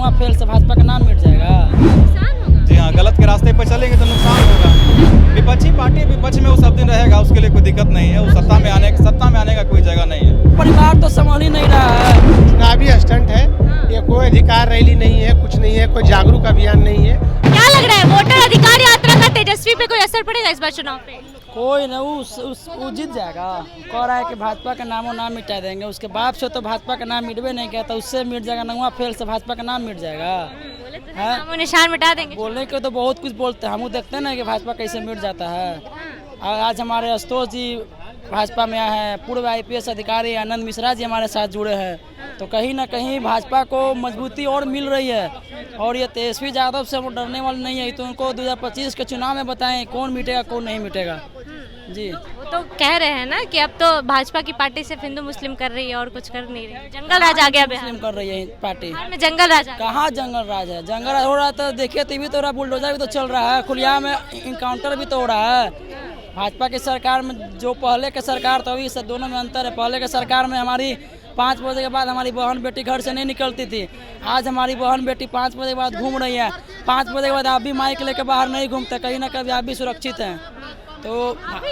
नंगवा fail से भाजपा का नाम मिट जाएगा। नुकसान होगा। जी हाँ, गलत के रास्ते पर चलेंगे तो नुकसान होगा। विपक्षी पार्टी विपक्ष में वो सब दिन रहेगा, उसके लिए कोई दिक्कत नहीं है। वो सत्ता में आने का कोई जगह नहीं है। परिवार तो संभाल ही नहीं रहा है। चुनावी स्टंट है ये, कोई अधिकार रैली नहीं है, कुछ नहीं है, कोई जागरूक अभियान नहीं है। क्या लग रहा है वोटर अधिकार यात्रा का तेजस्वी पे कोई असर पड़ेगा इस बार चुनाव पे? कोई ना वो जीत जाएगा। कह रहा है कि भाजपा का नामो नाम मिटा देंगे। उसके बाप से तो भाजपा का नाम मिटवे नहीं किया, तो उससे मिट जाएगा। नंगवा फेल से भाजपा का नाम मिट जाएगा। बोले तो नाम और निशान मिटा देंगे। बोलने के तो बहुत कुछ बोलते हैं, हम देखते हैं ना कि भाजपा कैसे मिट जाता है। आज हमारे आशुतोष जी भाजपा में आए हैं, पूर्व IPS अधिकारी आनंद मिश्रा जी हमारे साथ जुड़े हैं, तो कहीं ना कहीं भाजपा को मजबूती और मिल रही है। और ये तेजस्वी यादव से वो डरने वाले नहीं है, तो उनको 2025 के चुनाव में बताएं कौन मिटेगा कौन नहीं मिटेगा। जी वो तो कह रहे हैं ना कि अब तो भाजपा की पार्टी सिर्फ हिंदू मुस्लिम कर रही है और कुछ कर नहीं रही। जंगल राज आ गया बिहार मुस्लिम कर रही है पार्टी। बिहार में जंगल राज आ गया। कहाँ जंगल राज है? जंगल राज हो रहा तो देखिए टीवी तो हो रहा, बुलडोजर भी तो चल रहा है, खुलिया में इनकाउंटर भी तो हो रहा है। भाजपा की सरकार में जो पहले के सरकार तो अभी सब दोनों में अंतर है। पहले के सरकार में हमारी 5 बजे के बाद हमारी बहन बेटी घर से नहीं निकलती थी। आज हमारी बहन बेटी 5 बजे के बाद घूम रही है। 5 बजे के बाद आप भी माइक लेकर बाहर नहीं घूमते, कहीं ना कहीं आप भी सुरक्षित हैं। तो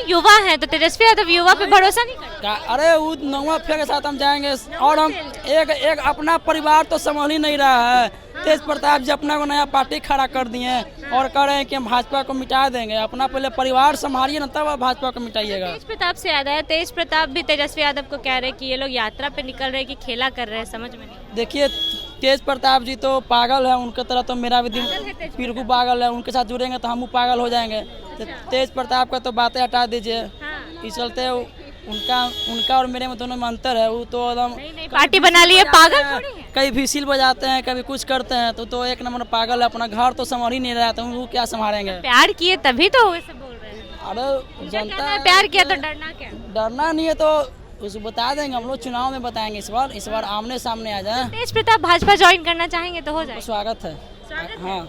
युवा है तो तेजस्वी यादव युवा पे भरोसा नहीं करता। अरे वो नौवा फेल के साथ हम जाएंगे। और हम एक अपना परिवार तो संभाल ही नहीं रहा है। तेज प्रताप जी अपना को नया पार्टी खड़ा कर दिए और कह रहे हैं कि हम भाजपा को मिटा देंगे। अपना पहले परिवार संभालिए ना, तब आप भाजपा को मिटाइएगा। तेज प्रताप से याद आया, तेज प्रताप भी तेजस्वी यादव को कह रहे हैं कि ये लोग यात्रा पे निकल रहे हैं कि खेला कर रहे हैं, समझ में नहीं। देखिए तेज प्रताप जी तो पागल है, उनके तरह तो मेरा भी दिल बिल्कुल पागल है। उनके साथ जुड़ेंगे तो हम पागल हो जाएंगे। तो तेज प्रताप का तो बातें हटा दीजिए। इस चलते उनका और मेरे में दोनों में अंतर है। वो तो एकदम पार्टी बना लिए पागल थोड़ी है। कभी व्हिसिल बजाते हैं, कभी कुछ करते हैं, तो एक नंबर पागल है। अपना घर तो संभाल ही नहीं रहा, तो वो क्या संभालेंगे? प्यार किए तभी तो वैसे बोल रहे हैं। अरे जनता है प्यार किया तो डरना क्या? डरना नहीं है तो उसको बता देंगे, हम लोग चुनाव में बताएंगे। इस बार आमने सामने आ जाए। तेज प्रताप भाजपा ज्वाइन करना चाहेंगे तो हो जाए। स्वागत है। हाँ,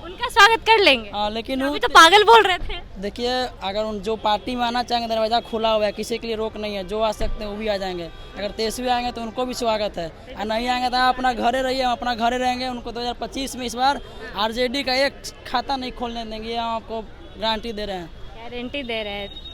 उनका स्वागत कर लेंगे। हाँ, लेकिन अभी तो पागल बोल रहे थे। देखिए अगर उन जो पार्टी में आना चाहेंगे दरवाजा खुला हुआ है, किसी के लिए रोक नहीं है। जो आ सकते हैं वो भी आ जाएंगे। अगर तेजस्वी आएंगे तो उनको भी स्वागत है, और नहीं आएंगे तो आप अपना घरे रहिए, हम अपना घरे रहेंगे। उनको 2025 में इस बार RJD का एक खाता नहीं खोलने देंगे, ये हम आपको गारंटी दे रहे हैं। गारंटी दे रहे हैं।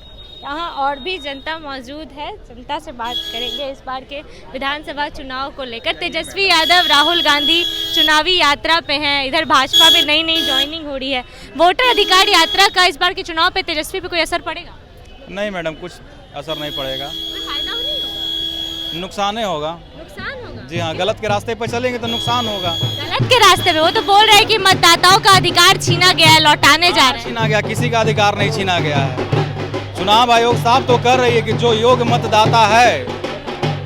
यहाँ और भी जनता मौजूद है, जनता से बात करेंगे इस बार के विधानसभा चुनाव को लेकर। तेजस्वी यादव राहुल गांधी चुनावी यात्रा पे हैं, इधर भाजपा में नई ज्वाइनिंग हो रही है। वोटर अधिकार यात्रा का इस बार के चुनाव पे तेजस्वी पे कोई असर पड़ेगा? नहीं मैडम, कुछ असर नहीं पड़ेगा। कोई फायदा नहीं होगा, नुकसान ही होगा। नुकसान होगा। जी हाँ, गलत के रास्ते पर चलेंगे तो नुकसान होगा। गलत के रास्ते पे? वो तो बोल रहे हैं कि मतदाताओं का अधिकार छीना गया है, लौटाने जा रहे हैं। छीना गया? किसी का अधिकार नहीं छीना गया है। चुनाव आयोग साफ तो कर रही है कि जो योग्य मतदाता है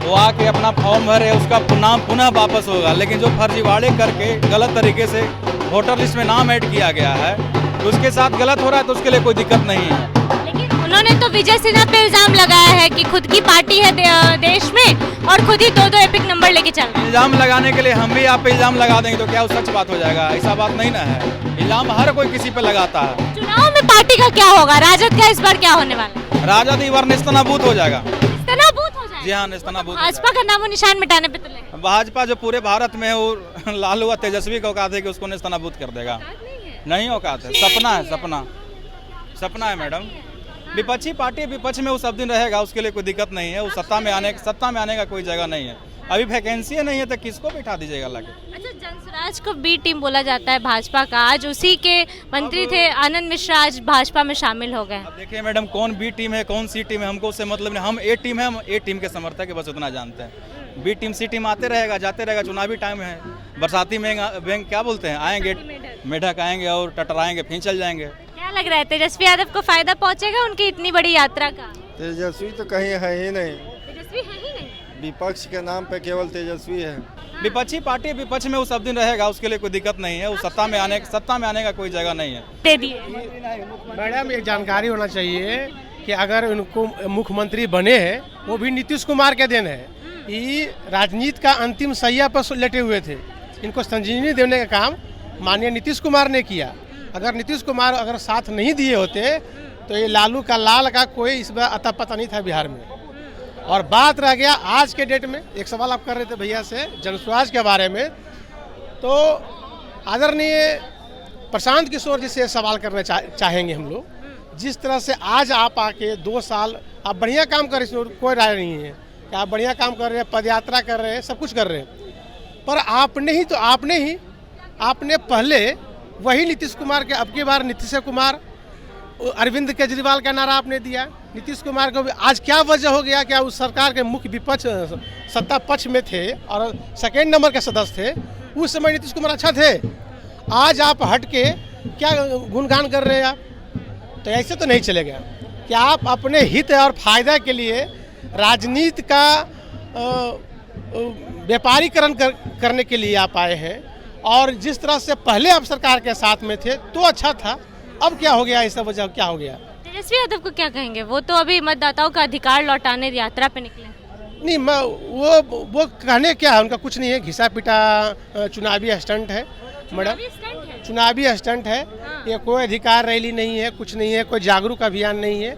वो आके अपना फॉर्म भरे, उसका नाम पुनः वापस होगा। लेकिन जो फर्जीवाड़े करके गलत तरीके से वोटर लिस्ट में नाम ऐड किया गया है, तो उसके साथ गलत हो रहा है, तो उसके लिए कोई दिक्कत नहीं है। लेकिन उन्होंने तो विजय सिन्हा पे इल्जाम लगाया है कि खुद की पार्टी है देश में और खुद ही 2-2 एपिक नंबर लेके चल रहे हैं। इल्जाम लगाने के लिए हम भी आप पे इल्जाम लगा देंगे तो क्या वो सच बात हो जाएगा? ऐसा बात नहीं ना है। इल्जाम हर कोई किसी पे लगाता है। चुनाव में पार्टी का क्या होगा? राजद का इस बार क्या होने वाला है? राजद इस बार नेस्तनाबूत हो जाएगा। नेस्तनाबूत हो जाएगा? जी हाँ, नेस्तनाबूत। भाजपा का नामो निशान मिटाने पे तुले? भाजपा जो पूरे भारत में है वो लालू और तेजस्वी का औकात है कि उसको नेस्तनाबूत कर देगा। नहीं औकात है, सपना है, सपना है मैडम। विपक्षी पार्टी विपक्ष में वो सब दिन रहेगा, उसके लिए कोई दिक्कत नहीं है। वो सत्ता में आने का कोई जगह नहीं है। अभी वैकेंसी नहीं है तो किसको बिठा दीजिएगा लाके? अच्छा, जनसुराज को बी टीम बोला जाता है भाजपा का। आज उसी के मंत्री थे आनंद मिश्रा, आज भाजपा में शामिल हो गए। अब देखिए मैडम, कौन बी टीम है कौन सी टीम है हमको उससे मतलब नहीं। हम ए टीम है, हम ए टीम के समर्थक है, बस उतना जानते हैं। बी टीम सी टीम आते रहेगा जाते रहेगा। चुनावी टाइम है, बरसाती में क्या बोलते हैं, आएंगे मेढक आएंगे और टटराएंगे फिर चल जाएंगे। क्या लग रहा है तेजस्वी यादव को फायदा पहुंचेगा उनकी इतनी बड़ी यात्रा का? तेजस्वी तो कहीं है ही नहीं। तेजस्वी है ही नहीं। विपक्ष के नाम पे केवल तेजस्वी है। विपक्षी पार्टी विपक्ष में वो सब दिन रहेगा, उसके लिए कोई दिक्कत नहीं है। वो सत्ता में आने का कोई जगह नहीं है। दे दिए। मैडम एक जानकारी होना चाहिए कि अगर उनको मुख्यमंत्री बने हैं वो भी नीतीश कुमार के देन है। ये राजनीति का अंतिम सैया पर लेटे हुए थे। इनको संजीवनी देने का काम माननीय नीतीश कुमार ने किया। अगर नीतीश कुमार अगर साथ नहीं दिए होते तो ये लालू का लाल का कोई इस बार अता पता नहीं था बिहार में। और बात रह गया आज के डेट में, एक सवाल आप कर रहे थे भैया से जनस्वराज के बारे में। तो आदरणीय प्रशांत किशोर जी से सवाल करना चाहेंगे हम लोग। जिस तरह से आज आप आके 2 साल आप बढ़िया काम कर रहे हैं, कोई राय नहीं है कि आप बढ़िया काम कर रहे हैं, पदयात्रा कर रहे हैं, सब कुछ कर रहे हैं, पर आपने पहले वही नीतीश कुमार के, अब की बार नीतीश कुमार, अरविंद केजरीवाल का नारा आपने दिया। नीतीश कुमार को आज क्या वजह हो गया? क्या उस सरकार के मुख्य विपक्ष सत्ता पक्ष में थे और सेकेंड नंबर के सदस्य थे, उस समय नीतीश कुमार अच्छा थे। आज आप हट के क्या गुणगान कर रहे हैं आप? तो ऐसे तो नहीं चलेगा कि आप अपने हित और फायदा के लिए राजनीति का व्यापारीकरण करने के लिए आप आए हैं। और जिस तरह से पहले आप सरकार के साथ में थे तो अच्छा था, अब क्या हो गया? ऐसा वजह क्या हो गया? तेजस्वी यादव को क्या कहेंगे? वो तो अभी मतदाताओं का अधिकार लौटाने यात्रा पे निकले। नहीं, मैं वो कहने क्या है, उनका कुछ नहीं है, घिसा पिटा चुनावी स्टंट है मैडम, चुनावी स्टंट है। ये कोई अधिकार रैली नहीं है, कुछ नहीं है, कोई जागरूक अभियान नहीं है।